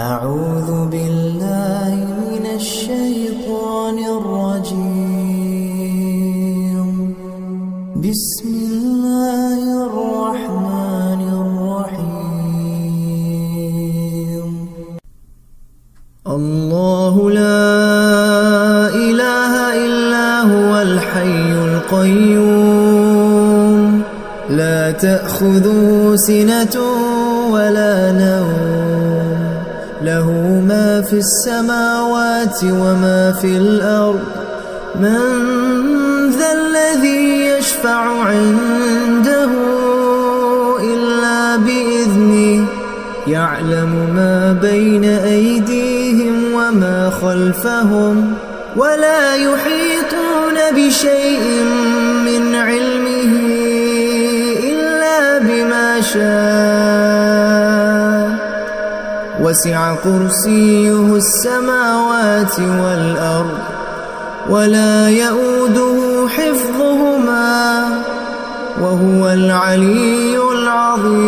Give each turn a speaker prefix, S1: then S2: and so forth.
S1: أعوذ بالله من الشيطان الرجيم. بسم الله الرحمن الرحيم. الله لا إله إلا هو الحي القيوم لا تأخذه سنة ولا نوم له ما في السماوات وما في الأرض من ذا الذي يشفع عنده إلا بإذنه يعلم ما بين أيديهم وما خلفهم ولا يحيطون بشيء من علمه إلا بما شاء وسع كرسيه السماوات والأرض ولا يؤوده حفظهما وهو العلي العظيم.